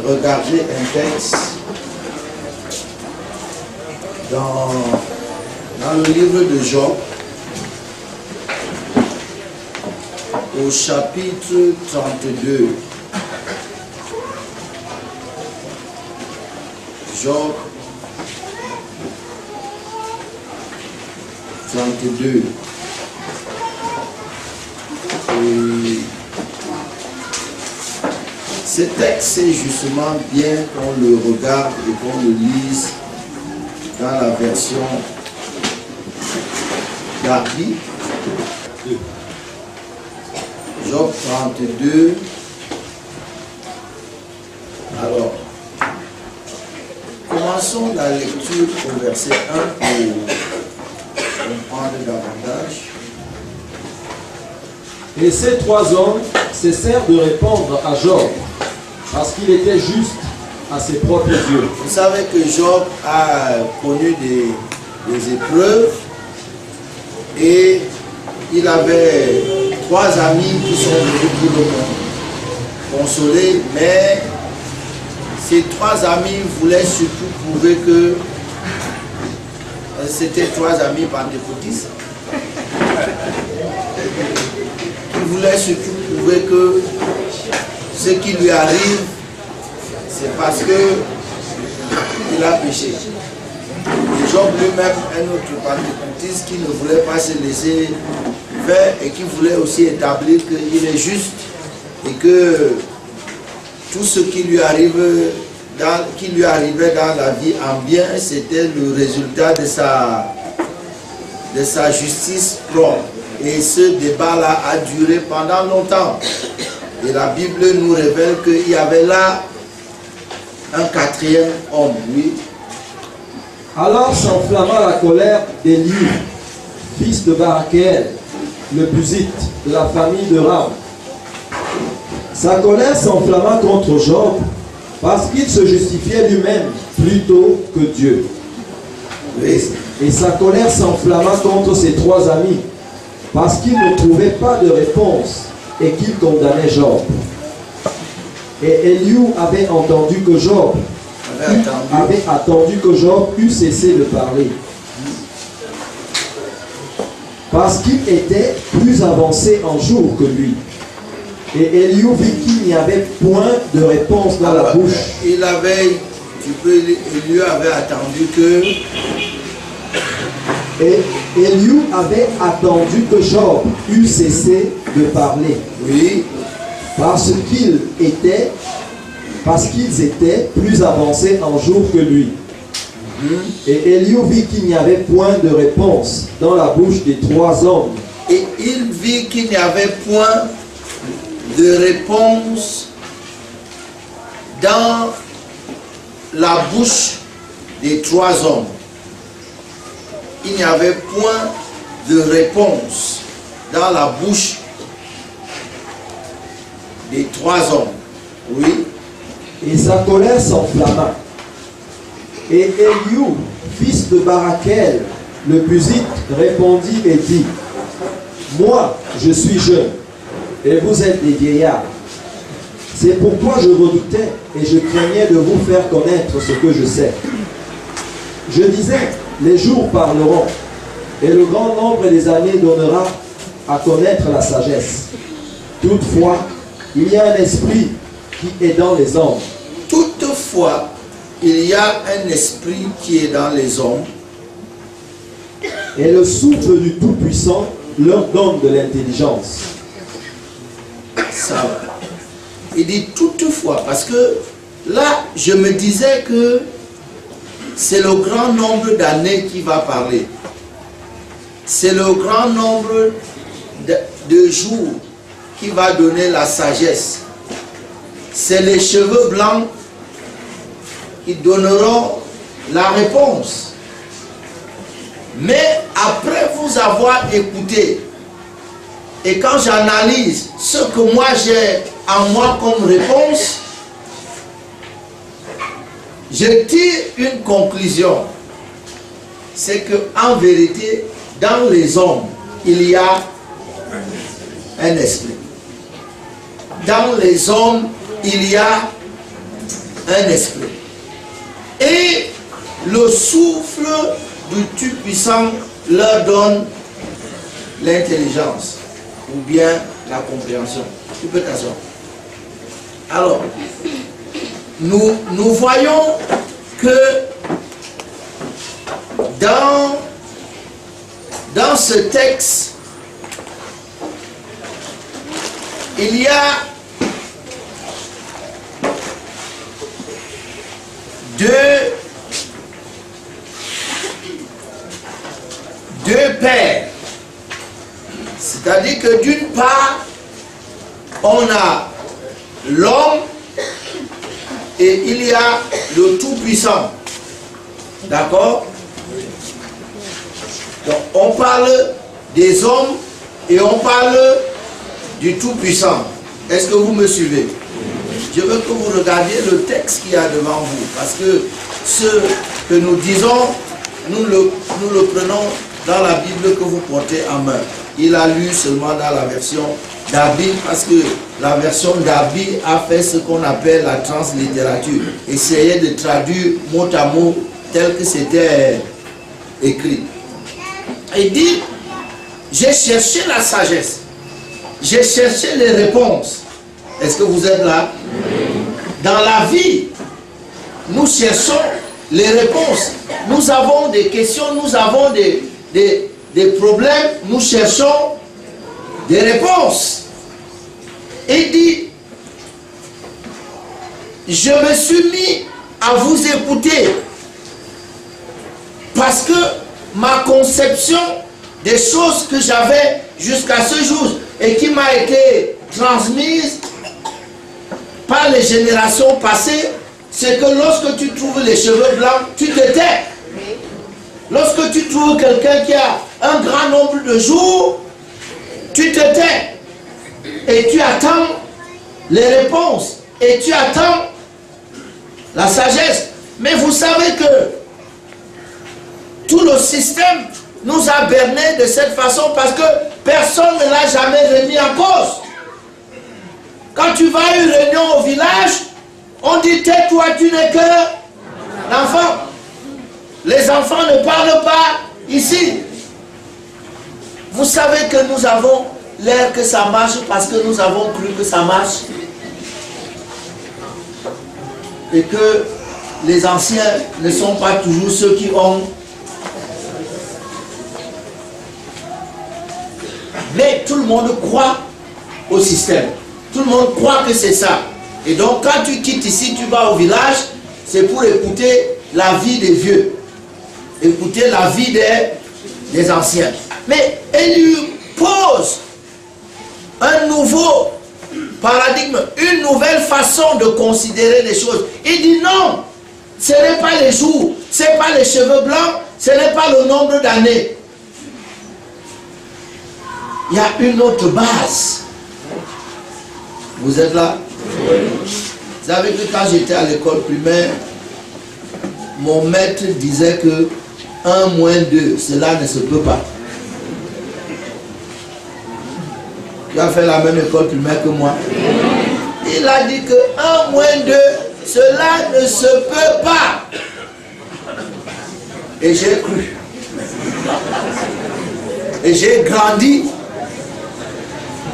regarder un texte dans le livre de Job, au chapitre 32. Job 32. Et ce texte, c'est justement bien qu'on le regarde et qu'on le lise dans la version Darby. Job 32. Alors, commençons la lecture au verset 1 pour comprendre davantage. Et ces trois hommes cessèrent de répondre à Job, parce qu'il était juste à ses propres yeux. Vous savez que Job a connu des épreuves et il avait trois amis qui sont venus pour le consoler, mais ces trois amis voulaient surtout prouver que c'était trois amis pentecôtistes. Ils voulaient surtout prouver que ce qui lui arrive, c'est parce qu'il a péché. Et Job lui-même, un autre pentecôtiste qui ne voulait pas se laisser faire et qui voulait aussi établir qu'il est juste et que tout ce qui lui arrivait dans la vie en bien, c'était le résultat de sa justice propre. Et ce débat-là a duré pendant longtemps. Et la Bible nous révèle qu'il y avait là un quatrième homme, oui. Alors s'enflamma la colère d'Éliu, fils de Barakel, le Buzite, de la famille de Ram. Sa colère s'enflamma contre Job, parce qu'il se justifiait lui-même plutôt que Dieu. Et sa colère s'enflamma contre ses trois amis, parce qu'ils ne trouvaient pas de réponse et qu'ils condamnaient Job. Et Éliu avait entendu que Job eût cessé de parler, parce qu'il était plus avancé en jour que lui. Et Éliu vit qu'il n'y avait point de réponse dans la bouche. Éliu avait attendu que... Et Éliu avait attendu que Job eût cessé de parler. Oui. Parce qu'ils étaient plus avancés en jour que lui. Et Éliu vit qu'il n'y avait point de réponse dans la bouche des trois hommes. Et il vit qu'il n'y avait point de réponse dans la bouche des trois hommes. Il n'y avait point de réponse dans la bouche des trois hommes. Oui. Et sa colère s'enflamma. Et Éliu, fils de Barakel, le Buzite, répondit et dit: moi, je suis jeune, et vous êtes des vieillards. C'est pourquoi je redoutais et je craignais de vous faire connaître ce que je sais. Je disais, les jours parleront, et le grand nombre des années donnera à connaître la sagesse. Toutefois, il y a un esprit qui est dans les hommes. Toutefois, il y a un esprit qui est dans les hommes. Et le souffle du Tout-Puissant leur donne de l'intelligence. Ça va. Il dit toutefois, parce que là, je me disais que c'est le grand nombre d'années qui va parler. C'est le grand nombre de jours qui va donner la sagesse. C'est les cheveux blancs qui donneront la réponse. Mais après vous avoir écouté, et quand j'analyse ce que moi j'ai en moi comme réponse, je tire une conclusion. C'est que en vérité, dans les hommes, il y a un esprit. Dans les hommes, il y a un esprit. Et le souffle du Tout-Puissant leur donne l'intelligence ou bien la compréhension. Tu peux t'asseoir. Alors, nous voyons que dans ce texte, il y a deux pères. C'est-à-dire que d'une part, on a l'homme et il y a le Tout-Puissant. D'accord? Donc on parle des hommes et on parle du Tout-Puissant. Est-ce que vous me suivez? Je veux que vous regardiez le texte qu'il y a devant vous. Parce que ce que nous disons, nous le prenons dans la Bible que vous portez en main. Il a lu seulement dans la version Darby, parce que la version Darby a fait ce qu'on appelle la translittérature. Essayer de traduire mot à mot tel que c'était écrit. Il dit, j'ai cherché la sagesse. J'ai cherché les réponses. Est-ce que vous êtes là? Dans la vie, nous cherchons les réponses. Nous avons des questions, nous avons des problèmes, nous cherchons des réponses. Il dit, je me suis mis à vous écouter parce que ma conception des choses que j'avais jusqu'à ce jour et qui m'a été transmise par les générations passées, c'est que lorsque tu trouves les cheveux blancs, tu te tais. Lorsque tu trouves quelqu'un qui a un grand nombre de jours, tu te tais. Et tu attends les réponses. Et tu attends la sagesse. Mais vous savez que tout le système nous a bernés de cette façon parce que personne ne l'a jamais remis en cause. Quand tu vas à une réunion au village, on dit tais-toi, tu n'es qu'un enfant. Les enfants ne parlent pas ici. Vous savez que nous avons l'air que ça marche parce que nous avons cru que ça marche. Et que les anciens ne sont pas toujours ceux qui ont. Mais tout le monde croit au système. Tout le monde croit que c'est ça. Et donc quand tu quittes ici, tu vas au village, c'est pour écouter la vie des vieux. Écouter la vie des anciens. Mais elle lui pose un nouveau paradigme, une nouvelle façon de considérer les choses. Il dit non, ce n'est pas les jours, ce n'est pas les cheveux blancs, ce n'est pas le nombre d'années. Il y a une autre base. Vous êtes là? Vous savez que quand j'étais à l'école primaire, mon maître disait que 1 moins 2, cela ne se peut pas. Tu as fait la même école primaire que moi. Il a dit que 1 moins 2, cela ne se peut pas. Et j'ai cru. Et j'ai grandi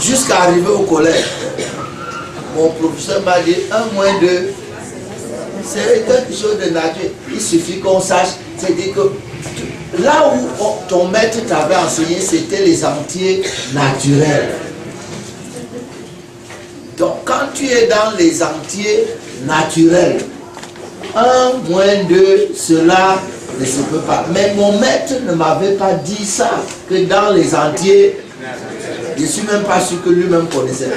jusqu'à arriver au collège. Mon professeur m'a dit 1 moins 2, c'est quelque chose de naturel. Il suffit qu'on sache. C'est-à-dire que là où ton maître t'avait enseigné, c'était les entiers naturels. Donc quand tu es dans les entiers naturels, 1 moins 2, cela ne se peut pas. Mais mon maître ne m'avait pas dit ça, que dans les entiers, je ne suis même pas sûr que lui-même connaissait.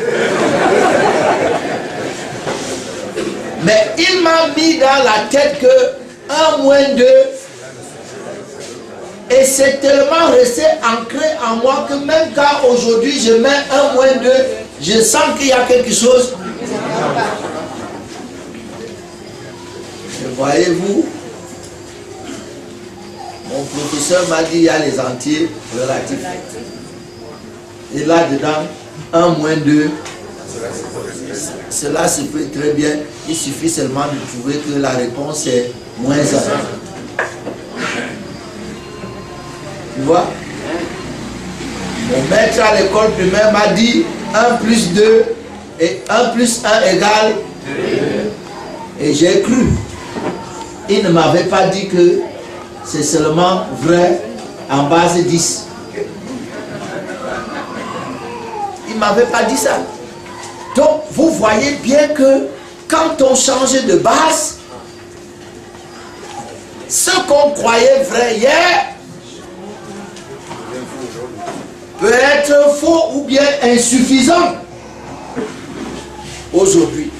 Mais il m'a mis dans la tête que 1 moins 2, et c'est tellement resté ancré en moi que même quand aujourd'hui je mets 1 moins 2, je sens qu'il y a quelque chose. Et voyez-vous, mon professeur m'a dit il y a les entiers relatifs. Et là-dedans, 1 moins 2, Cela se peut très bien. Il suffit seulement de trouver que la réponse est moins 1. Tu vois? Mon maître à l'école primaire m'a dit 1 plus 2 et 1 plus 1 égale 2. Et j'ai cru. Il ne m'avait pas dit que c'est seulement vrai en base 10. Il ne m'avait pas dit ça. Donc, vous voyez bien que quand on change de base, ce qu'on croyait vrai hier peut être faux ou bien insuffisant aujourd'hui.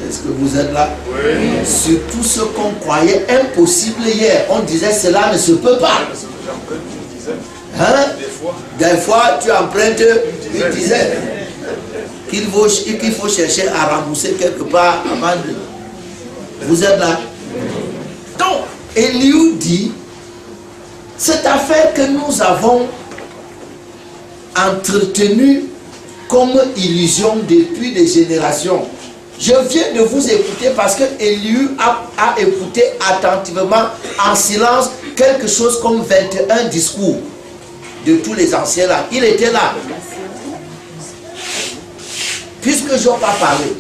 Est-ce que vous êtes là? Oui. Surtout ce qu'on croyait impossible hier. On disait cela ne se peut pas. Hein? Des fois, tu empruntes une dizaine qu'il faut chercher à rembourser quelque part avant de... Vous êtes là? Donc, Elihu dit, cette affaire que nous avons entretenue comme illusion depuis des générations, je viens de vous écouter parce que Elihu a écouté attentivement en silence quelque chose comme 21 discours de tous les anciens là. Il était là. Puisque Job a parlé.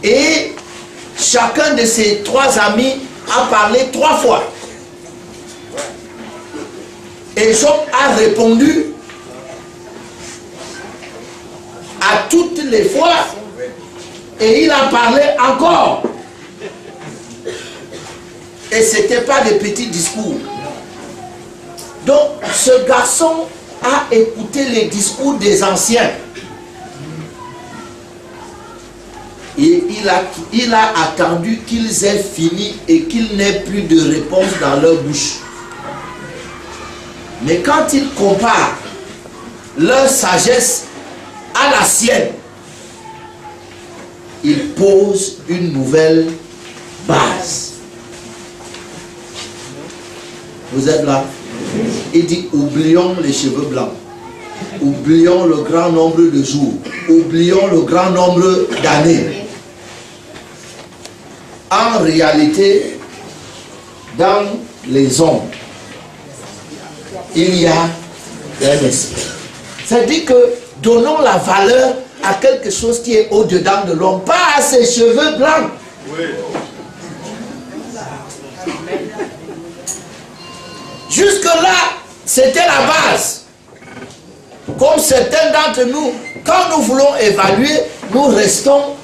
Et chacun de ses 3 amis a parlé 3 fois. Et Job a répondu à toutes les fois. Et il a parlé encore. Et ce n'était pas des petits discours. Donc, ce garçon a écouté les discours des anciens. Et il a attendu qu'ils aient fini et qu'il n'ait plus de réponse dans leur bouche. Mais quand il compare leur sagesse à la sienne, il pose une nouvelle base. Vous êtes là? Il dit, oublions les cheveux blancs. Oublions le grand nombre de jours. Oublions le grand nombre d'années. En réalité, dans les hommes, il y a un esprit. C'est-à-dire que donnons la valeur à quelque chose qui est au-dedans de l'homme, pas à ses cheveux blancs. Oui. Jusque-là, c'était la base. Comme certains d'entre nous, quand nous voulons évaluer, nous restons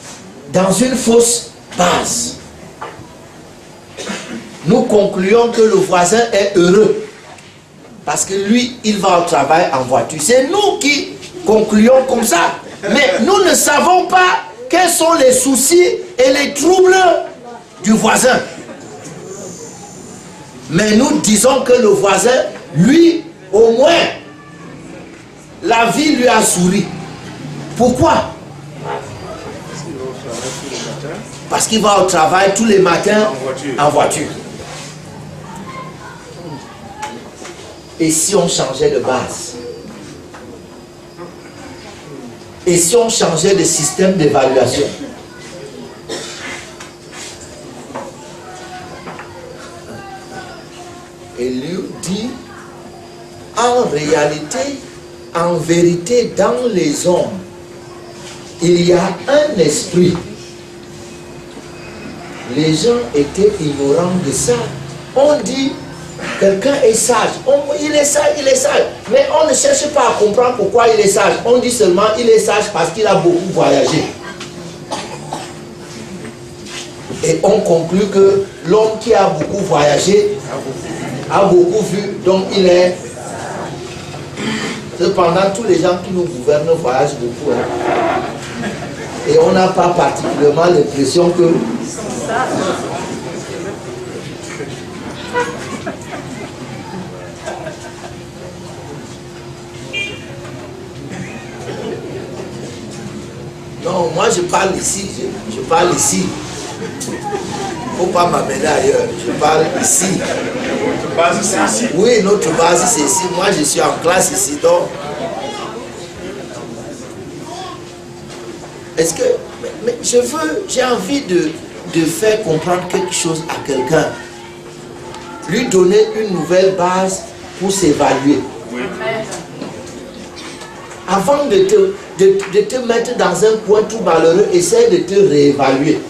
dans une fausse base. Nous concluons que le voisin est heureux. Parce que lui, il va au travail en voiture. C'est nous qui concluons comme ça. Mais nous ne savons pas quels sont les soucis et les troubles du voisin. Mais nous disons que le voisin, lui, au moins, la vie lui a souri. Pourquoi? Parce qu'il va au travail tous les matins en voiture. Et si on changeait de base? Et si on changeait de système d'évaluation? Et lui dit, en réalité, en vérité, dans les hommes, il y a un esprit. Les gens étaient ignorants de ça. On dit, quelqu'un est sage. Il est sage, il est sage. Mais on ne cherche pas à comprendre pourquoi il est sage. On dit seulement, il est sage parce qu'il a beaucoup voyagé. Et on conclut que l'homme qui a beaucoup voyagé a beaucoup vu, donc il est... Cependant, tous les gens qui nous gouvernent voyagent beaucoup. Hein. Et on n'a pas particulièrement l'impression que... Non, moi je parle ici, je parle ici. Il ne faut pas m'amener ailleurs, je parle ici. Notre base c'est ici? Oui, notre base c'est ici. Moi je suis en classe ici, donc Est-ce que... Mais j'ai envie de faire comprendre quelque chose à quelqu'un. Lui donner une nouvelle base pour s'évaluer. Oui. Avant de te mettre dans un coin tout malheureux, essaie de te réévaluer.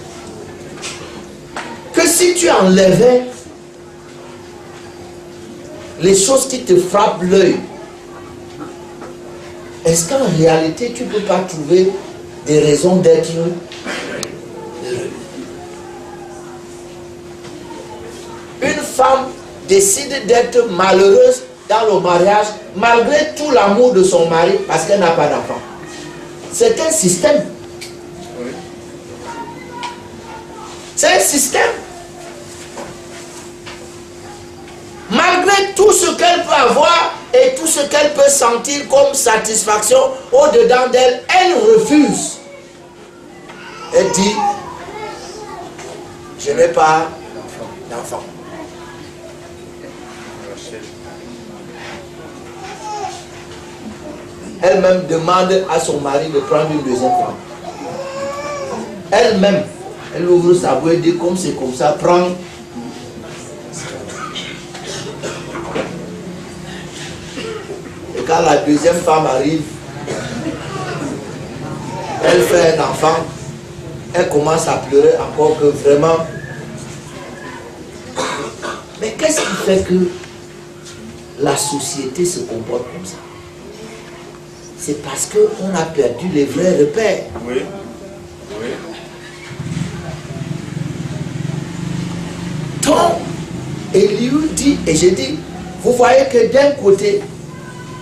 Que si tu enlevais les choses qui te frappent l'œil, est-ce qu'en réalité tu ne peux pas trouver des raisons d'être heureux? Une femme décide d'être malheureuse dans le mariage malgré tout l'amour de son mari parce qu'elle n'a pas d'enfant. C'est un système. C'est un système. Malgré tout ce qu'elle peut avoir et tout ce qu'elle peut sentir comme satisfaction au-dedans d'elle, elle refuse. Elle dit, je n'ai pas d'enfant. Elle-même demande à son mari de prendre une deuxième femme. Elle-même, elle ouvre sa bouche et dit, comme c'est comme ça, prends. Et quand la deuxième femme arrive, elle fait un enfant, elle commence à pleurer encore que vraiment. Mais qu'est-ce qui fait que la société se comporte comme ça? C'est parce qu'on a perdu les vrais repères. Oui. Oui. Donc, Elihu dit, et j'ai dit, vous voyez que d'un côté,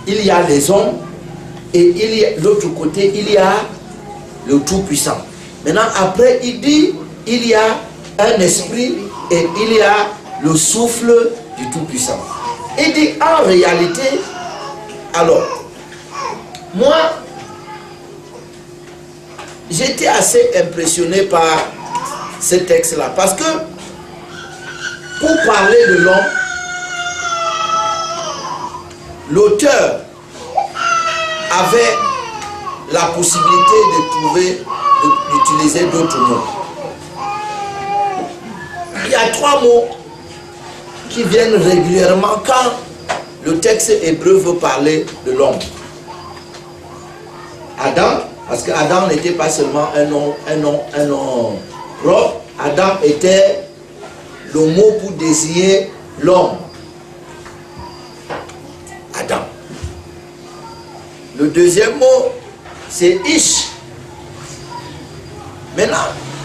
il y a les hommes, et il y a l'autre côté, il y a le Tout-Puissant. Maintenant, après, il dit, il y a un esprit, et il y a le souffle du Tout-Puissant. Il dit, en réalité, alors, moi, j'étais assez impressionné par ce texte-là. Parce que, pour parler de l'homme, l'auteur avait la possibilité de trouver, d'utiliser d'autres mots. Il y a 3 mots qui viennent régulièrement quand le texte hébreu veut parler de l'homme. Adam, parce qu'Adam n'était pas seulement un nom propre. Adam était le mot pour désigner l'homme. Adam. Le deuxième mot, c'est Ish. Maintenant,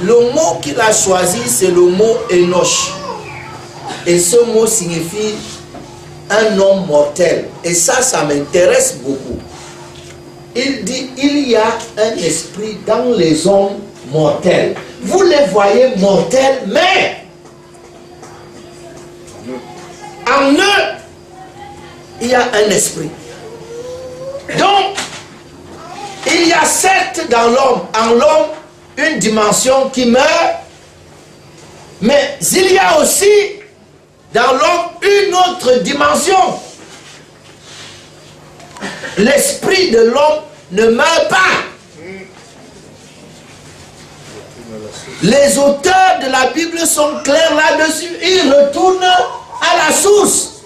le mot qu'il a choisi, c'est le mot Enoch. Et ce mot signifie un homme mortel. Et ça m'intéresse beaucoup. Il dit, il y a un esprit dans les hommes mortels. Vous les voyez mortels, mais en eux, il y a un esprit. Donc, il y a certes dans l'homme, en l'homme, une dimension qui meurt, mais il y a aussi dans l'homme une autre dimension. L'esprit de l'homme ne meurt pas. Les auteurs de la Bible sont clairs là-dessus. Ils retournent à la source.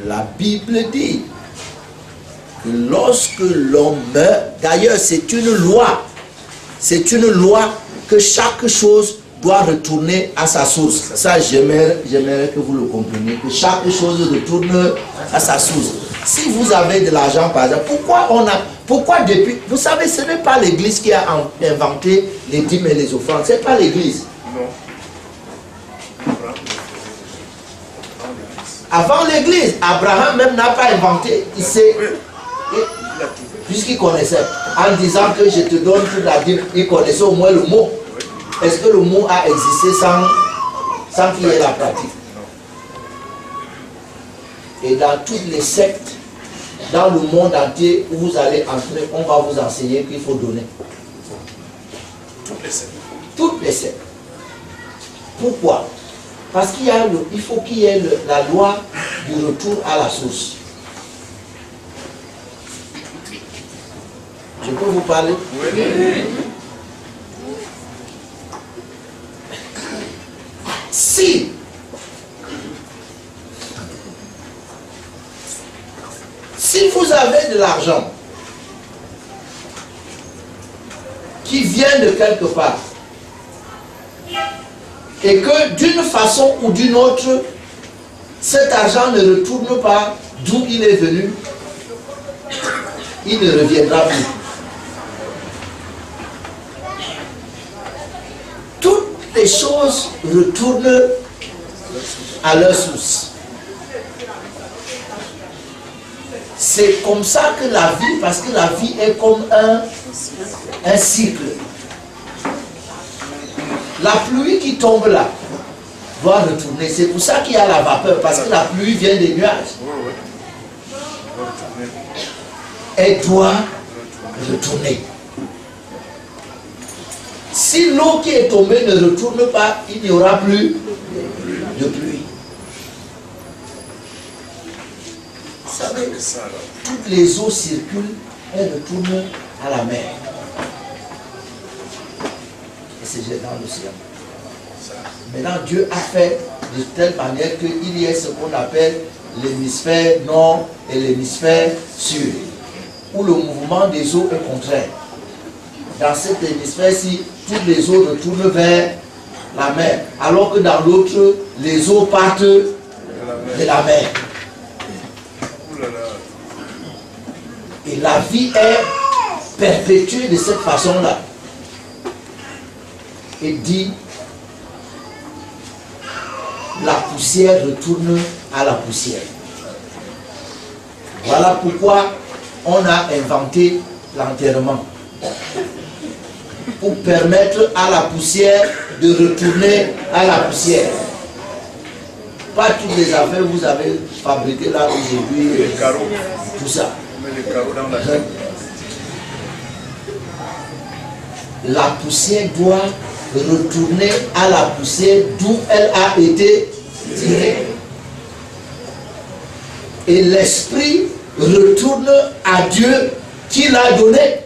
La Bible dit que lorsque l'homme meurt, d'ailleurs c'est une loi. C'est une loi que chaque chose doit retourner à sa source. Ça, j'aimerais que vous le compreniez, que chaque chose retourne à sa source. Si vous avez de l'argent, par exemple, pourquoi depuis... Vous savez, ce n'est pas l'Église qui a inventé les dîmes et les offrandes. Ce n'est pas l'Église. Non. Avant l'Église, Abraham même n'a pas inventé. Il s'est... Puisqu'il connaissait, en disant que je te donne toute la dîme, il connaissait au moins le mot. Est-ce que le mot a existé sans qu'il y ait la pratique? Et dans toutes les sectes, dans le monde entier où vous allez entrer, on va vous enseigner qu'il faut donner. Toutes les sectes. Toutes les sectes. Pourquoi? Parce qu'il faut qu'il y ait la loi du retour à la source. Je peux vous parler? Oui. Si vous avez de l'argent qui vient de quelque part et que d'une façon ou d'une autre, cet argent ne retourne pas d'où il est venu, il ne reviendra plus. Toutes les choses retournent à leur source. C'est comme ça que la vie, parce que la vie est comme un cycle. La pluie qui tombe là doit retourner. C'est pour ça qu'il y a la vapeur, parce que la pluie vient des nuages. Elle doit retourner. Si l'eau qui est tombée ne retourne pas, il n'y aura plus de pluie. Vous savez, toutes les eaux circulent, elles retournent à la mer. Et c'est dans l'océan. Maintenant, Dieu a fait de telle manière qu'il y ait ce qu'on appelle l'hémisphère nord et l'hémisphère sud, où le mouvement des eaux est contraire. Dans cet hémisphère-ci, toutes les eaux retournent vers la mer, alors que dans l'autre, les eaux partent de la mer. Et la vie est perpétuée de cette façon-là. Et dit, la poussière retourne à la poussière. Voilà pourquoi on a inventé l'enterrement. Pour permettre à la poussière de retourner à la poussière. Pas toutes les affaires que vous avez fabriquées là aujourd'hui, tout ça. La poussière doit retourner à la poussière d'où elle a été tirée. Et l'esprit retourne à Dieu qui l'a donné.